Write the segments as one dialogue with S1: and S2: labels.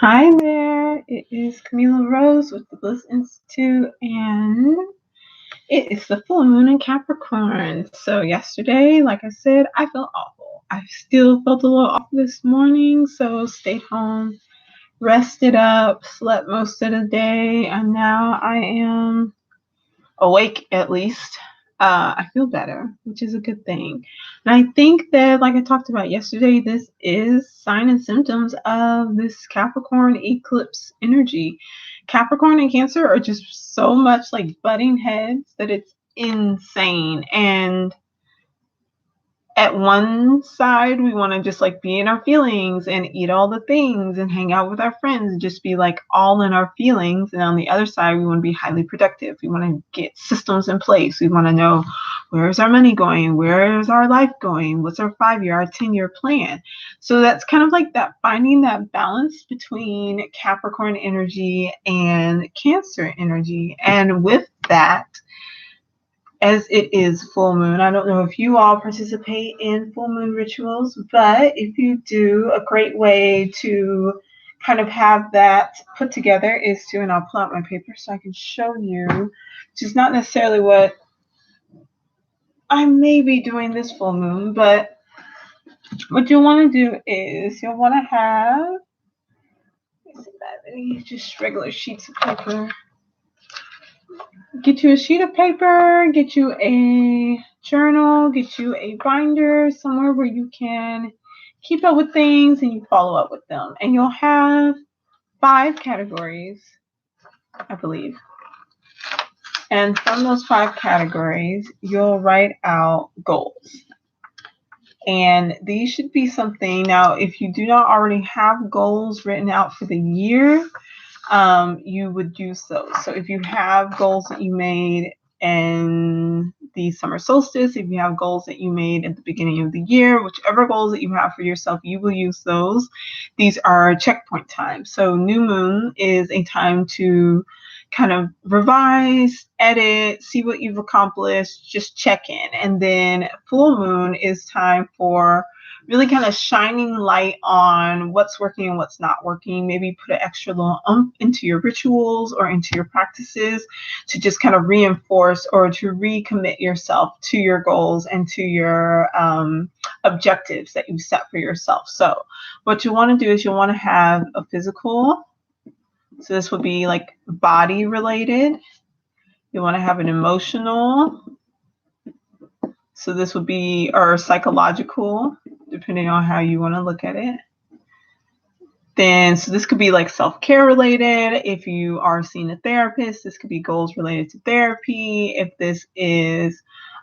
S1: Hi there, it is Kamilah Rose with the Bliss Institute, and it is the full moon in Capricorn. So, yesterday, like I said, I felt awful. I still felt a little off this morning, so stayed home, rested up, slept most of the day, and now I am awake at least. I feel better, which is a good thing. And I think that, like I talked about yesterday, this is sign and symptoms of this Capricorn eclipse energy. Capricorn and Cancer are just so much like butting heads that it's insane. And at one side we want to just like be in our feelings and eat all the things and hang out with our friends and just be like all in our feelings, and on the other side we want to be highly productive. We want to get systems in place. We want to know, where's our money going, where's our life going, what's our 5-year, our 10-year plan. So that's kind of like that, finding that balance between Capricorn energy and Cancer energy. And with that, as it is full moon, I don't know if you all participate in full moon rituals, but if you do, a great way to kind of have that put together is to, and I'll pull out my paper so I can show you, which is not necessarily what I may be doing this full moon, but what you'll want to do is you'll want to have, let's see if I have any just regular sheets of paper. Get you a sheet of paper, get you a journal, get you a binder, somewhere where you can keep up with things and you follow up with them. And you'll have 5 categories, I believe. And from those 5 categories, you'll write out goals. And these should be something, now if you do not already have goals written out for the year, you would use those. So if you have goals that you made in the summer solstice, if you have goals that you made at the beginning of the year, whichever goals that you have for yourself, you will use those. These are checkpoint times. So new moon is a time to kind of revise, edit, see what you've accomplished, just check in. And then full moon is time for really kind of shining light on what's working and what's not working. Maybe put an extra little into your rituals or into your practices to just kind of reinforce or to recommit yourself to your goals and to your objectives that you set for yourself. So what you want to do is you'll want to have a physical. So this would be like body related. You want to have an emotional. So this would be, or psychological, depending on how you want to look at it. Then, so this could be like self-care related. If you are seeing a therapist, this could be goals related to therapy. If this is,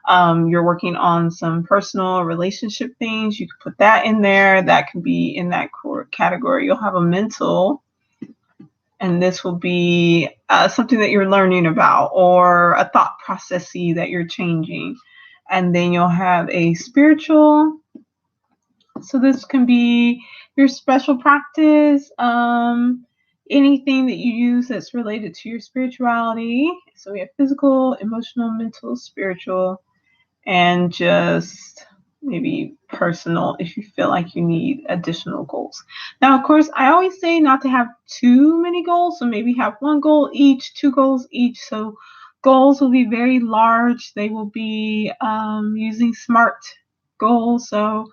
S1: you're working on some personal relationship things, you could put that in there. That could be in that core category. You'll have a mental, and this will be something that you're learning about or a thought processy that you're changing. And then you'll have a spiritual. So this can be your special practice, anything that you use that's related to your spirituality. So we have physical, emotional, mental, spiritual, and just maybe personal if you feel like you need additional goals. Now, of course, I always say not to have too many goals. So maybe have 1 goal each, 2 goals each. So goals will be very large. They will be using SMART goals. So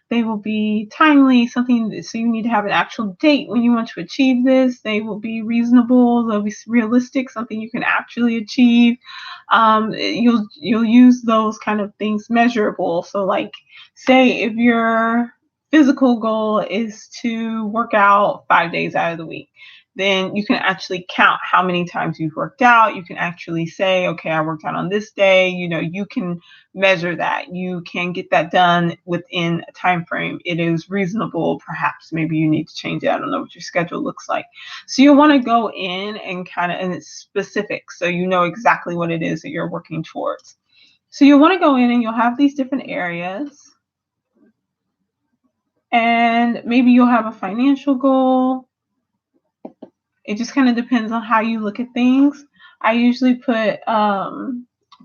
S1: they will be timely, something, so you need to have an actual date when you want to achieve this. They will be reasonable. They'll be realistic, something you can actually achieve. You'll use those kind of things measurable. So like, say if your physical goal is to work out 5 days out of the week, then you can actually count how many times you've worked out. You can actually say, okay, I worked out on this day. You know, you can measure that. You can get that done within a time frame. It is reasonable. Perhaps maybe you need to change it. I don't know what your schedule looks like. So you want to go in and kind of, and it's specific, so you know exactly what it is that you're working towards. So you want to go in and you'll have these different areas. And maybe you'll have a financial goal. It just kind of depends on how you look at things. I usually put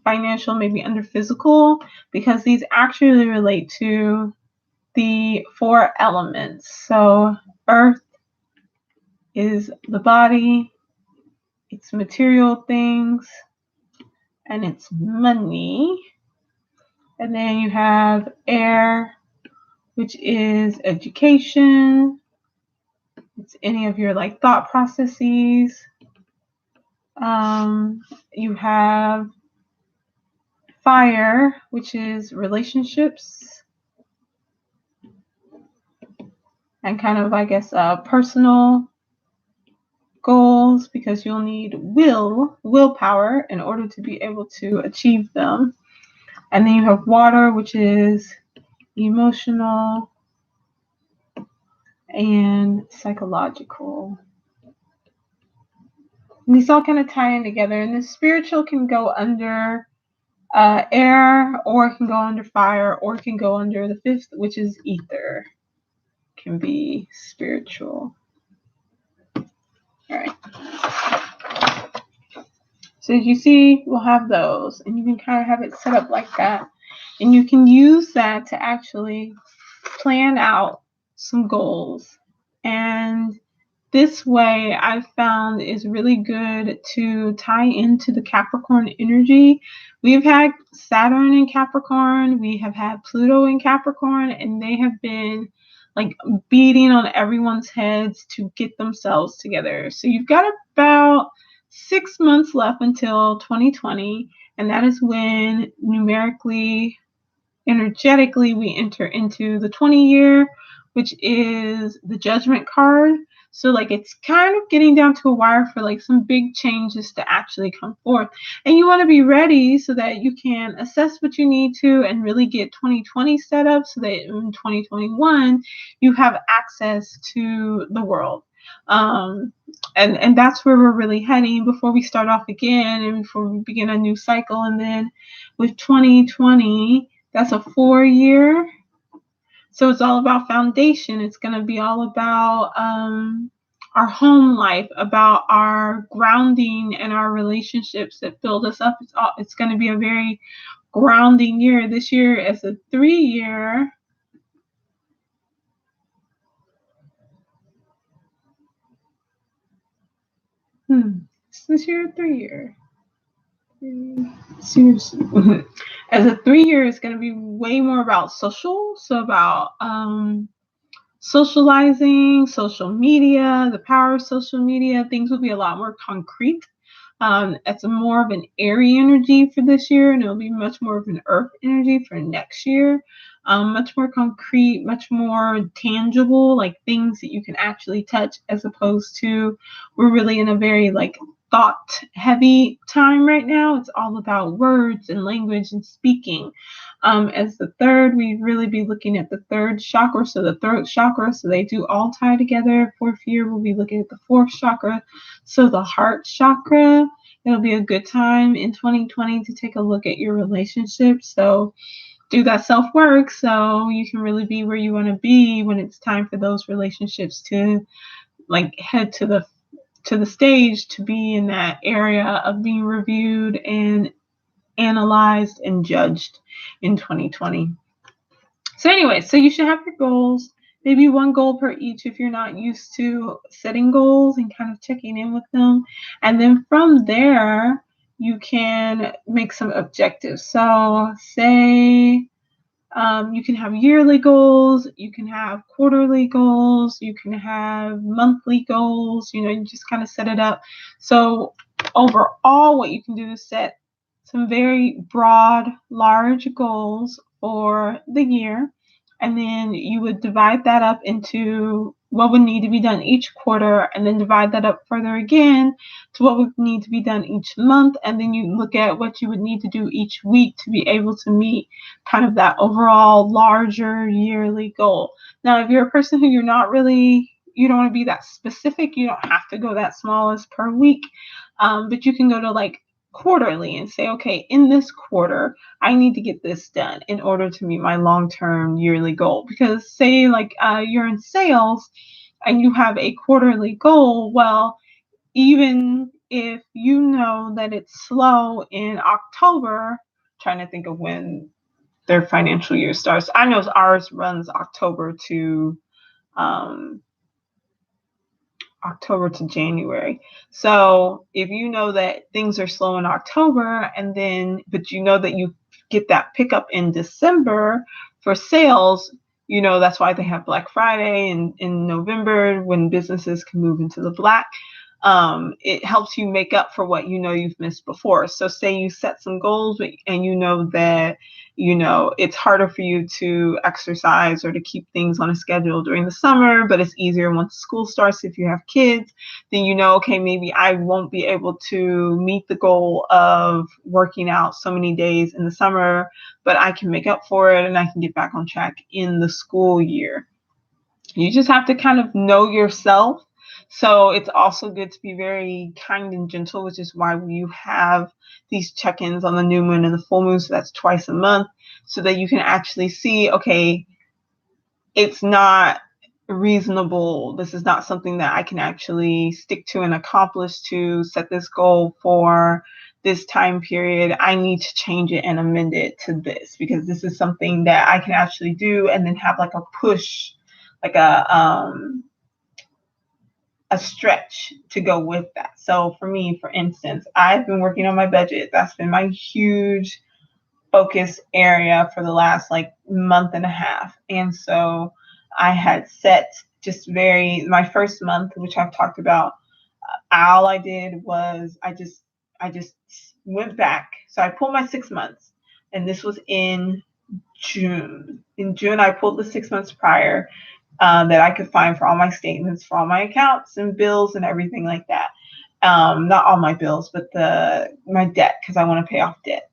S1: financial maybe under physical, because these actually relate to the 4 elements. So earth, is the body, it's material things, and it's money. And then you have air, which is education. It's any of your like thought processes. You have fire, which is relationships and kind of, I guess, personal goals, because you'll need willpower in order to be able to achieve them. And then you have water, which is emotional and psychological. And these all kind of tie in together. And the spiritual can go under air, or it can go under fire, or it can go under the fifth, which is ether. Can be spiritual. All right. So as you see, we'll have those, and you can kind of have it set up like that. And you can use that to actually plan out some goals. And this way, I've found is really good to tie into the Capricorn energy. We've had Saturn in Capricorn, we have had Pluto in Capricorn, and they have been like beating on everyone's heads to get themselves together. So you've got about 6 months left until 2020, and that is when numerically, energetically, we enter into the 20 year, which is the Judgment card. So like it's kind of getting down to a wire for like some big changes to actually come forth. And you want to be ready so that you can assess what you need to and really get 2020 set up so that in 2021 you have access to the world. And that's where we're really heading before we start off again and before we begin a new cycle. And then with 2020, that's a 4 year. So it's all about foundation. It's going to be all about our home life, about our grounding and our relationships that build us up. It's going to be a very grounding year. This year is a 3 year. Is this year a 3 year? Seriously. As a 3 year, it's going to be way more about social. So about socializing, social media, the power of social media. Things will be a lot more concrete. It's more of an airy energy for this year, and it'll be much more of an earth energy for next year. Much more concrete, much more tangible, like things that you can actually touch, as opposed to we're really in a very like thought heavy time right now. It's all about words and language and speaking. As the third, we really be looking at the third chakra, so the throat chakra, so they do all tie together. Fourth year, we'll be looking at the fourth chakra, so the heart chakra. It'll be a good time in 2020 to take a look at your relationships. So do that self-work so you can really be where you want to be when it's time for those relationships to like head to the stage, to be in that area of being reviewed and analyzed and judged in 2020. So anyway, so you should have your goals, maybe one goal per each if you're not used to setting goals and kind of checking in with them. And then from there, you can make some objectives. So say you can have yearly goals, you can have quarterly goals, you can have monthly goals, you just kind of set it up. So overall, what you can do is set some very broad, large goals for the year. And then you would divide that up into what would need to be done each quarter, and then divide that up further again to what would need to be done each month. And then you look at what you would need to do each week to be able to meet kind of that overall larger yearly goal. Now, if you're a person who you don't want to be that specific, you don't have to go that small as per week, but you can go to like quarterly and say, okay, in this quarter, I need to get this done in order to meet my long-term yearly goal. Because say like you're in sales and you have a quarterly goal, well, even if you know that it's slow in October, trying to think of when their financial year starts. I know ours runs October to October to January. So if you know that things are slow in October but you know that you get that pickup in December for sales, that's why they have Black Friday in November when businesses can move into the black. It helps you make up for what you've missed before. So say you set some goals and you know that it's harder for you to exercise or to keep things on a schedule during the summer, but it's easier once school starts. If you have kids, then okay, maybe I won't be able to meet the goal of working out so many days in the summer, but I can make up for it and I can get back on track in the school year. You just have to kind of know yourself. So it's also good to be very kind and gentle, which is why you have these check-ins on the new moon and the full moon. So that's twice a month, so that you can actually see, okay, it's not reasonable. This is not something that I can actually stick to and accomplish to set this goal for this time period. I need to change it and amend it to this, because this is something that I can actually do, and then have like a push, like a stretch to go with that. So for me, for instance, I've been working on my budget. That's been my huge focus area for the last month and a half. And so I had set my first month, which I've talked about. All I did was I just went back. So I pulled my 6 months, and this was in June. In June, I pulled the 6 months prior, that I could find for all my statements, for all my accounts and bills and everything like that. Not all my bills, but my debt, because I want to pay off debt.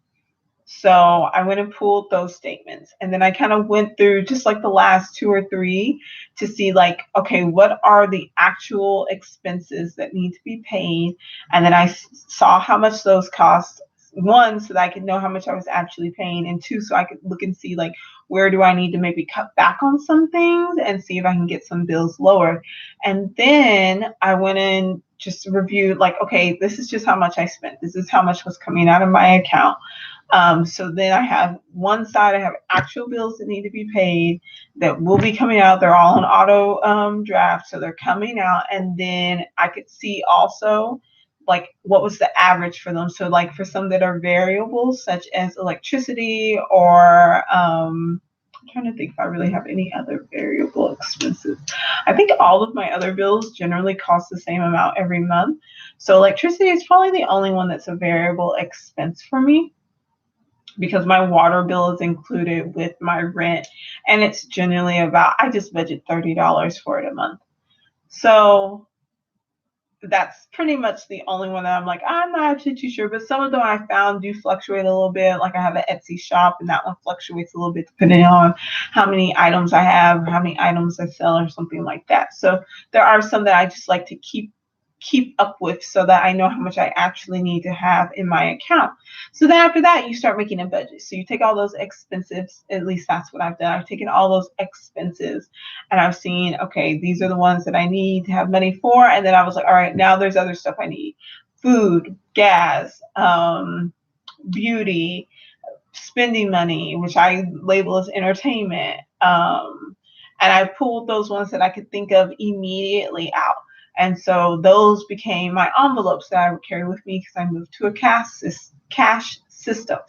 S1: So I went and pulled those statements, and then I kind of went through just the last 2 or 3 to see okay, what are the actual expenses that need to be paid? And then I saw how much those cost. 1, so that I could know how much I was actually paying, and 2, so I could look and see where do I need to maybe cut back on some things and see if I can get some bills lower. And then I went and just reviewed okay, this is just how much I spent. This is how much was coming out of my account. So then I have one side, I have actual bills that need to be paid that will be coming out. They're all in auto draft, so they're coming out. And then I could see also what was the average for them. So for some that are variables, such as electricity, or I'm trying to think if I really have any other variable expenses. I think all of my other bills generally cost the same amount every month. So electricity is probably the only one that's a variable expense for me, because my water bill is included with my rent, and it's generally I just budget $30 for it a month. So that's pretty much the only one that I'm not actually too sure. But some of them I found do fluctuate a little bit. I have an Etsy shop, and that one fluctuates a little bit depending on how many items I have, how many items I sell, or something like that. So there are some that I just like to keep up with, so that I know how much I actually need to have in my account. So then after that, you start making a budget. So you take all those expenses, at least that's what I've done. I've taken all those expenses, and I've seen, okay, these are the ones that I need to have money for. And then I was all right, now there's other stuff I need: food, gas, beauty, spending money, which I label as entertainment. And I pulled those ones that I could think of immediately out. And so those became my envelopes that I would carry with me, because I moved to a cash system.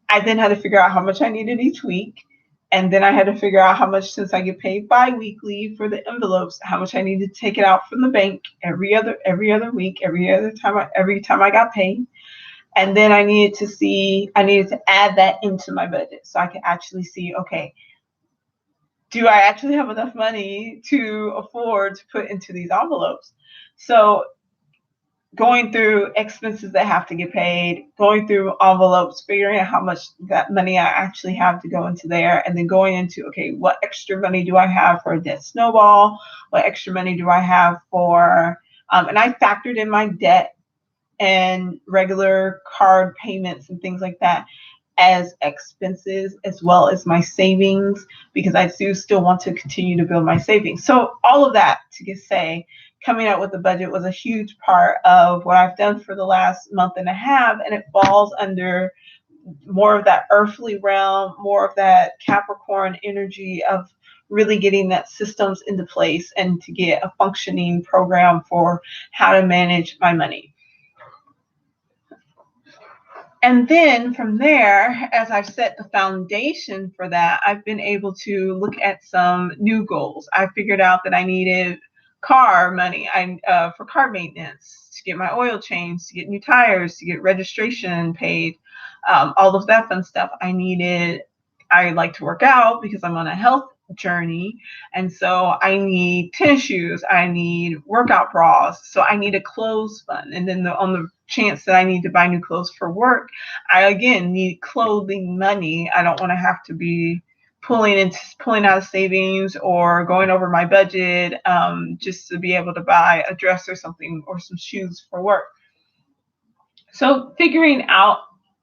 S1: I then had to figure out how much I needed each week. And then I had to figure out how much, since I get paid bi-weekly for the envelopes, how much I needed to take it out from the bank every other week, every time I got paid. And then I needed to add that into my budget, so I could actually see, okay, do I actually have enough money to afford to put into these envelopes? So going through expenses that have to get paid, going through envelopes, figuring out how much that money I actually have to go into there, and then going into, okay, what extra money do I have for a debt snowball? What extra money do I have for, and I factored in my debt and regular card payments and things like that as expenses, as well as my savings, because I do still want to continue to build my savings. So all of that to say, coming out with a budget was a huge part of what I've done for the last month and a half, and it falls under more of that earthly realm, more of that Capricorn energy of really getting that systems into place and to get a functioning program for how to manage my money. And then from there, as I've set the foundation for that, I've been able to look at some new goals. I figured out that I needed car money for car maintenance, to get my oil changed, to get new tires, to get registration paid, all of that fun stuff. I like to work out because I'm on a health journey. And so I need tennis shoes, I need workout bras, so I need a clothes fund. And then on the chance that I need to buy new clothes for work, I again need clothing money. I don't want to have to be pulling out of savings or going over my budget just to be able to buy a dress or something or some shoes for work. So figuring out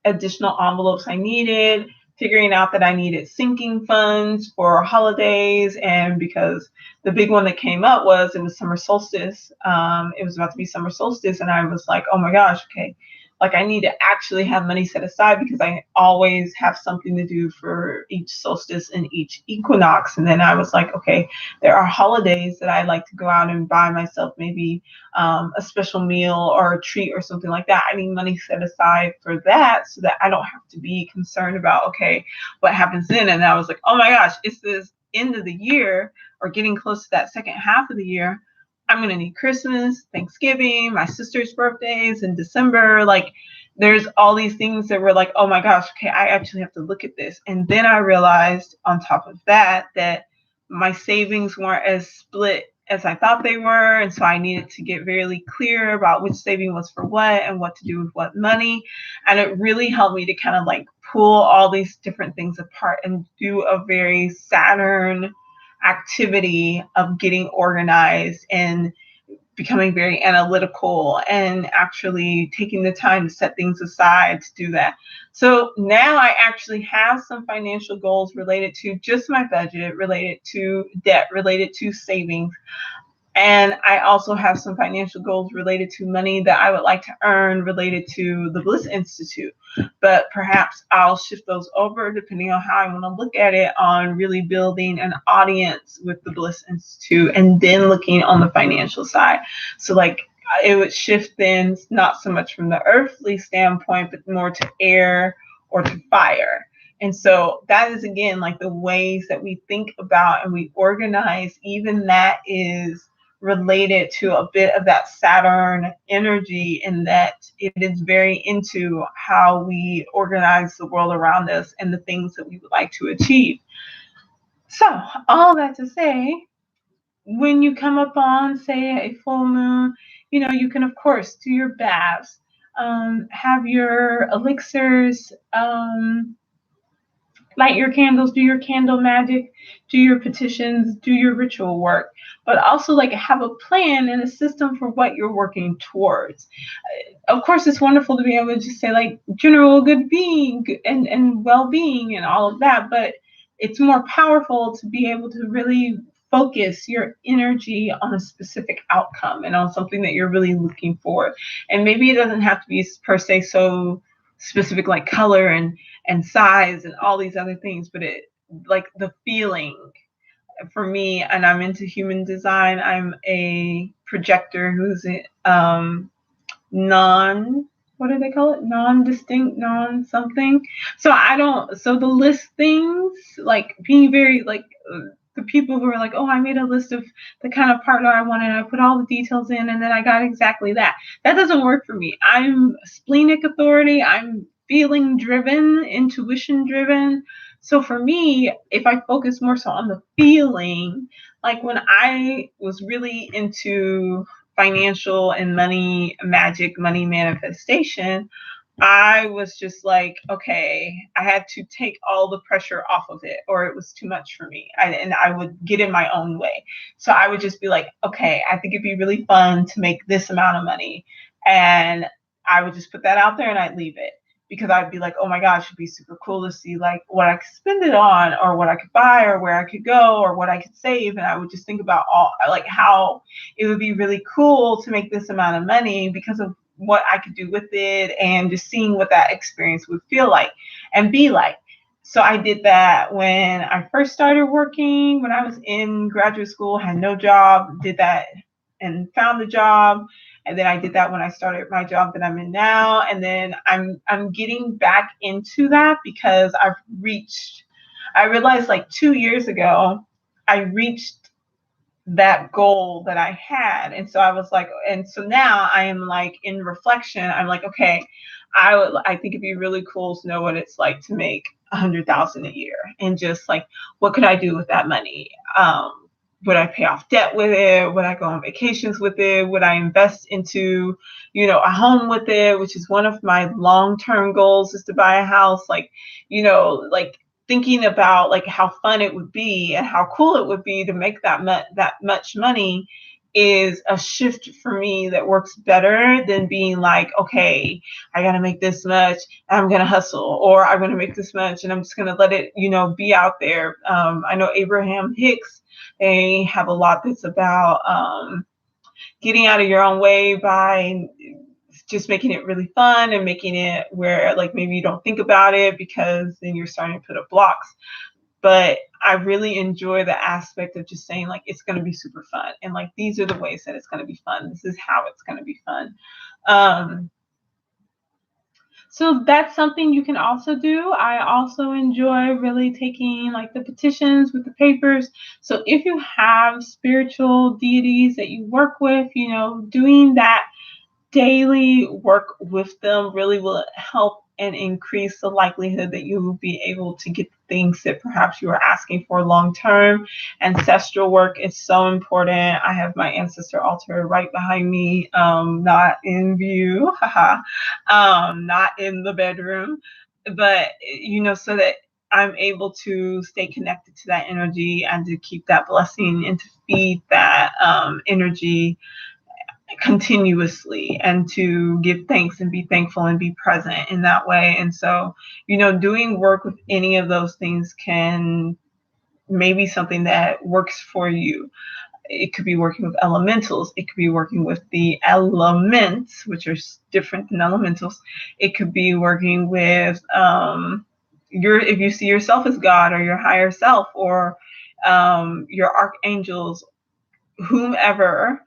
S1: additional envelopes I needed, figuring out that I needed sinking funds for holidays, and because the big one that came up was in the summer solstice, it was about to be summer solstice, and I was like, oh my gosh, okay, like I need to actually have money set aside because I always have something to do for each solstice and each equinox. And then I was like, okay, there are holidays that I like to go out and buy myself maybe a special meal or a treat or something like that. I need money set aside for that so that I don't have to be concerned about, okay, what happens then? And I was like, oh my gosh, it's this end of the year or getting close to that second half of the year. I'm going to need Christmas, Thanksgiving, my sister's birthdays in December. Like there's all these things that were like, oh my gosh, okay, I actually have to look at this. And then I realized on top of that my savings weren't as split as I thought they were. And so I needed to get really clear about which saving was for what and what to do with what money. And it really helped me to kind of like pull all these different things apart and do a very Saturn activity of getting organized and becoming very analytical and actually taking the time to set things aside to do that. So now I actually have some financial goals related to just my budget, related to debt, related to savings. And I also have some financial goals related to money that I would like to earn related to the Bliss Institute. But perhaps I'll shift those over depending on how I want to look at it on really building an audience with the Bliss Institute and then looking on the financial side. So like it would shift then not so much from the earthly standpoint, but more to air or to fire. And so that is, again, like the ways that we think about and we organize, even that is related to a bit of that Saturn energy, in that it is very into how we organize the world around us and the things that we would like to achieve. So all that to say, when you come up on, say, a full moon, you can, of course, do your baths, have your elixirs, light your candles, do your candle magic, do your petitions, do your ritual work, but also like have a plan and a system for what you're working towards. Of course, it's wonderful to be able to just say like general good being and well-being and all of that, but it's more powerful to be able to really focus your energy on a specific outcome and on something that you're really looking for. And maybe it doesn't have to be per se so specific like color and size and all these other things, but it like the feeling for me, and I'm into human design. I'm a projector who's what do they call it? Non-distinct, non-something. So the list things, like being very like the people who are like, oh, I made a list of the kind of partner I wanted, I put all the details in, and then I got exactly that. That doesn't work for me. I'm splenic authority. I'm feeling driven, intuition driven. So for me, if I focus more so on the feeling, like when I was really into financial and money magic, money manifestation, I was just like, okay, I had to take all the pressure off of it, or it was too much for me. And I would get in my own way. So I would just be like, okay, I think it'd be really fun to make this amount of money. And I would just put that out there and I'd leave it, because I'd be like, oh my gosh, it'd be super cool to see like what I could spend it on, or what I could buy, or where I could go, or what I could save. And I would just think about all like how it would be really cool to make this amount of money because of what I could do with it, and just seeing what that experience would feel like and be like. So I did that when I first started working, when I was in graduate school, had no job, did that and found the job. And then I did that when I started my job that I'm in now. And then I'm getting back into that because I realized like 2 years ago, I reached that goal that I had. And so I was like, and so now I am like in reflection, I'm like, okay, I think it'd be really cool to know what it's like to make 100,000 a year, and just like, what could I do with that money? Would I pay off debt with it? Would I go on vacations with it? Would I invest into, a home with it, which is one of my long-term goals, is to buy a house. Like, like thinking about like how fun it would be and how cool it would be to make that much money is a shift for me that works better than being like, okay, I got to make this much and I'm going to hustle, or I'm going to make this much and I'm just going to let it, be out there. I know Abraham Hicks, they have a lot that's about getting out of your own way by just making it really fun and making it where like maybe you don't think about it because then you're starting to put up blocks. But I really enjoy the aspect of just saying like it's going to be super fun, and like these are the ways that it's going to be fun. This is how it's going to be fun. So that's something you can also do. I also enjoy really taking like the petitions with the papers. So if you have spiritual deities that you work with, doing that daily work with them really will help and increase the likelihood that you will be able to get things that perhaps you are asking for long term. Ancestral work is so important. I have my ancestor altar right behind me, not in view, not in the bedroom, but so that I'm able to stay connected to that energy and to keep that blessing and to feed that energy continuously, and to give thanks and be thankful and be present in that way. And so, doing work with any of those things can maybe something that works for you. It could be working with elementals. It could be working with the elements, which are different than elementals. It could be working with if you see yourself as God or your higher self, or your archangels, whomever,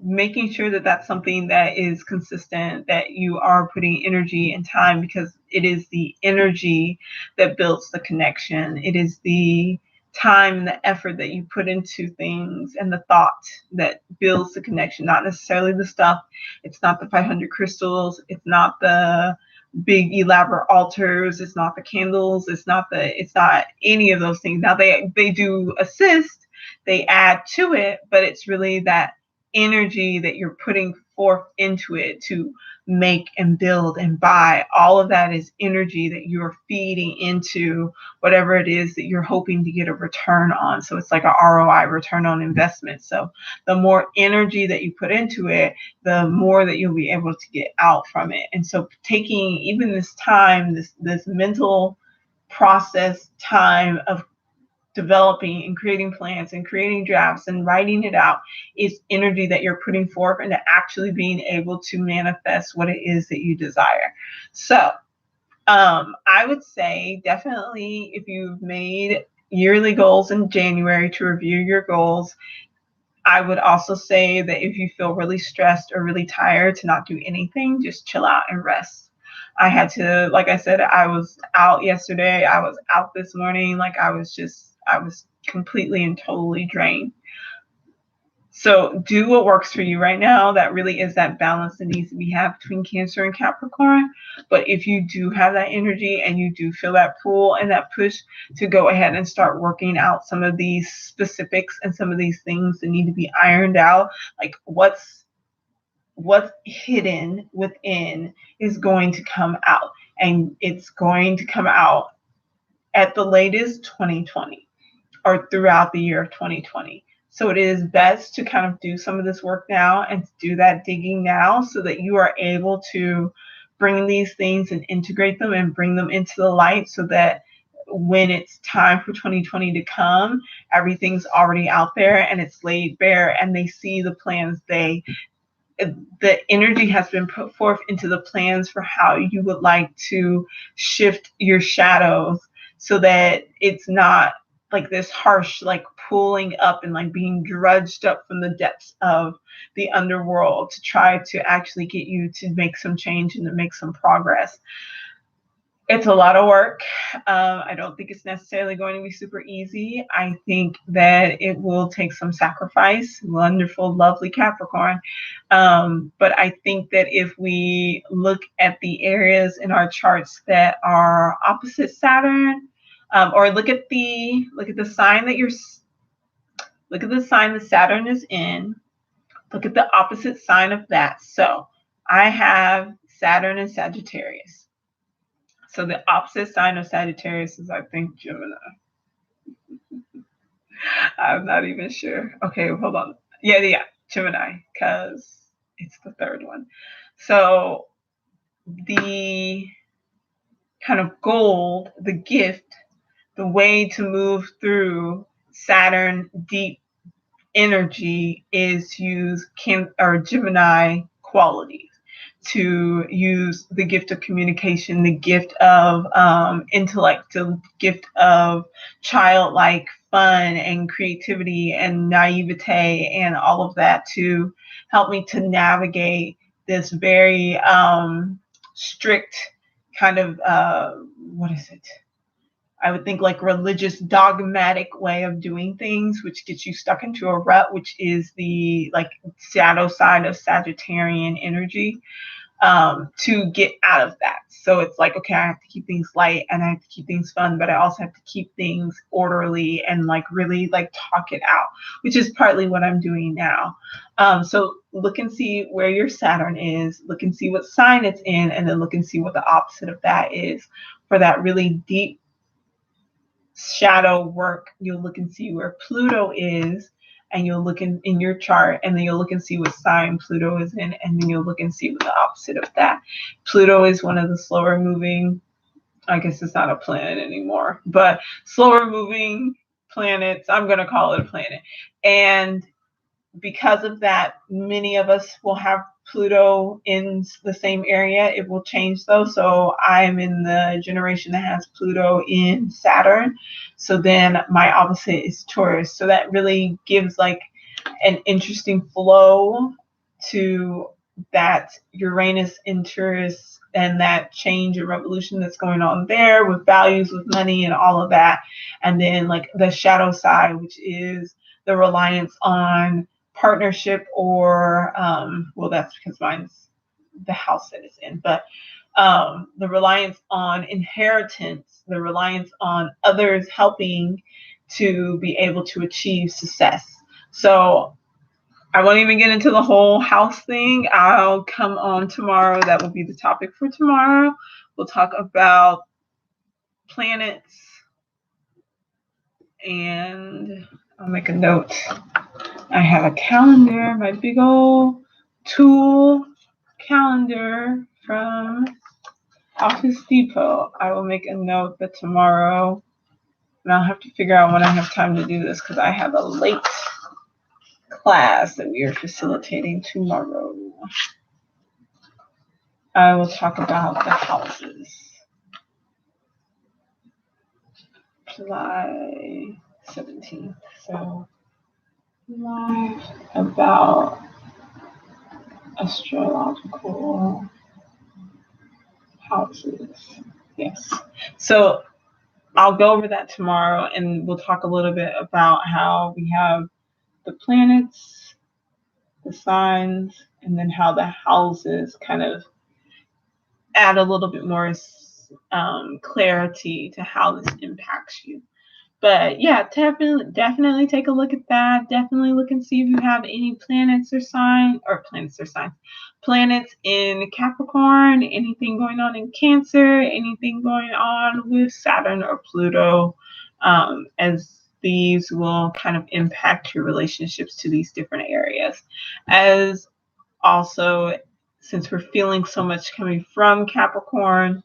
S1: making sure that that's something that is consistent, that you are putting energy and time, because it is the energy that builds the connection. It is the time and the effort that you put into things and the thought that builds the connection, not necessarily the stuff. It's not the 500 crystals. It's not the big elaborate altars. It's not the candles. It's not any of those things. Now they do assist, they add to it, but it's really that energy that you're putting forth into it to make and build and buy. All of that is energy that you're feeding into whatever it is that you're hoping to get a return on. So it's like a ROI, return on investment. So the more energy that you put into it, the more that you'll be able to get out from it. And so taking even this time, this mental process time of developing and creating plans and creating drafts and writing it out is energy that you're putting forth into actually being able to manifest what it is that you desire. So I would say definitely, if you've made yearly goals in January, to review your goals. I would also say that if you feel really stressed or really tired, to not do anything, just chill out and rest. I had to, like I said, I was out yesterday. I was out this morning. Like I was completely and totally drained. So do what works for you right now. That really is that balance that needs to be had between Cancer and Capricorn. But if you do have that energy and you do feel that pull and that push to go ahead and start working out some of these specifics and some of these things that need to be ironed out, like what's hidden within is going to come out, and it's going to come out at the latest 2020 or throughout the year of 2020. So it is best to kind of do some of this work now and to do that digging now, so that you are able to bring these things and integrate them and bring them into the light, so that when it's time for 2020 to come, everything's already out there and it's laid bare, and they see the plans, they the energy has been put forth into the plans for how you would like to shift your shadows so that it's not like this harsh, like pulling up and like being drudged up from the depths of the underworld to try to actually get you to make some change and to make some progress. It's a lot of work. I don't think it's necessarily going to be super easy. I think that it will take some sacrifice. Wonderful, lovely Capricorn. But I think that if we look at the areas in our charts that are opposite Saturn, or look at the sign that Saturn is in. Look at the opposite sign of that. So I have Saturn and Sagittarius. So the opposite sign of Sagittarius is, I think, Gemini. I'm not even sure. Okay, hold on. Yeah, Gemini, because it's the third one. So the kind of gold, the gift, the way to move through Saturn deep energy is use Gemini qualities. To use the gift of communication, the gift of intellect, the gift of childlike fun and creativity and naivete and all of that to help me to navigate this very strict kind of, what is it? I would think like religious dogmatic way of doing things, which gets you stuck into a rut, which is the like shadow side of Sagittarian energy, to get out of that. So it's like, okay, I have to keep things light and I have to keep things fun, but I also have to keep things orderly and like really like talk it out, which is partly what I'm doing now. So look and see where your Saturn is, look and see what sign it's in, and then look and see what the opposite of that is for that really deep shadow work. You'll look and see where Pluto is, and you'll look in your chart, and then you'll look and see what sign Pluto is in, and then you'll look and see what the opposite of that. Pluto is one of the slower moving, I guess it's not a planet anymore, but slower moving planets. I'm going to call it a planet. And because of that, many of us will have Pluto in the same area. It will change though. So I'm in the generation that has Pluto in Saturn. So then my opposite is Taurus. So that really gives like an interesting flow to that Uranus in Taurus and that change and revolution that's going on there with values, with money and all of that. And then like the shadow side, which is the reliance on partnership or well, that's because mine's the house that it's in, but the reliance on inheritance, the reliance on others helping to be able to achieve success. So I won't even get into the whole house thing. I'll come on tomorrow. That will be the topic for tomorrow. We'll talk about planets, and I'll make a note. I have a calendar, my big old tool calendar from Office Depot. I will make a note that tomorrow, and I'll have to figure out when I have time to do this because I have a late class that we are facilitating tomorrow. I will talk about the houses. July 17th. So live about astrological houses. Yes. So I'll go over that tomorrow, and we'll talk a little bit about how we have the planets, the signs, and then how the houses kind of add a little bit more clarity to how this impacts you. But yeah, definitely take a look at that. Definitely look and see if you have any planets in Capricorn, anything going on in Cancer, anything going on with Saturn or Pluto, as these will kind of impact your relationships to these different areas. As also, since we're feeling so much coming from Capricorn,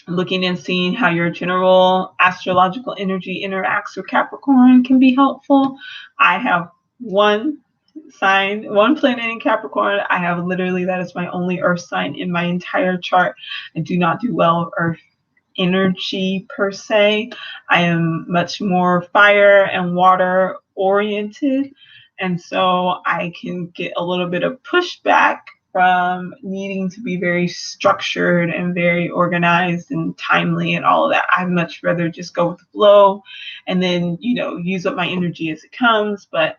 S1: looking and seeing how your general astrological energy interacts with Capricorn can be helpful. I have one sign, one planet in Capricorn. I have literally, that is my only earth sign in my entire chart. I do not do well with earth energy per se. I am much more fire and water oriented. And so I can get a little bit of pushback from needing to be very structured and very organized and timely and all of that. I'd much rather just go with the flow and then, use up my energy as it comes. But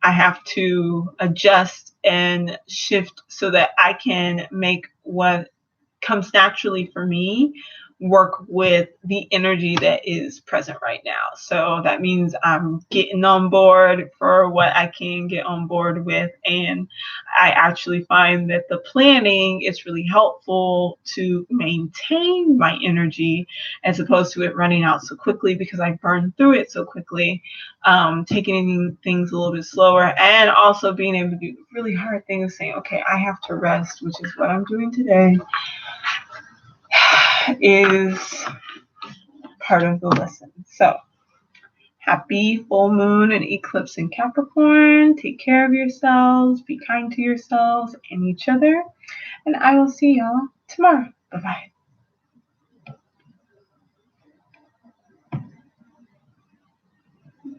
S1: I have to adjust and shift so that I can make what comes naturally for me work with the energy that is present right now. So that means I'm getting on board for what I can get on board with. And I actually find that the planning is really helpful to maintain my energy as opposed to it running out so quickly, because I burn through it so quickly. Taking things a little bit slower, and also being able to do really hard things, saying, okay, I have to rest, which is what I'm doing today, is part of the lesson. So happy full moon and eclipse in Capricorn. Take care of yourselves, be kind to yourselves and each other, and I will see y'all tomorrow. Bye-bye.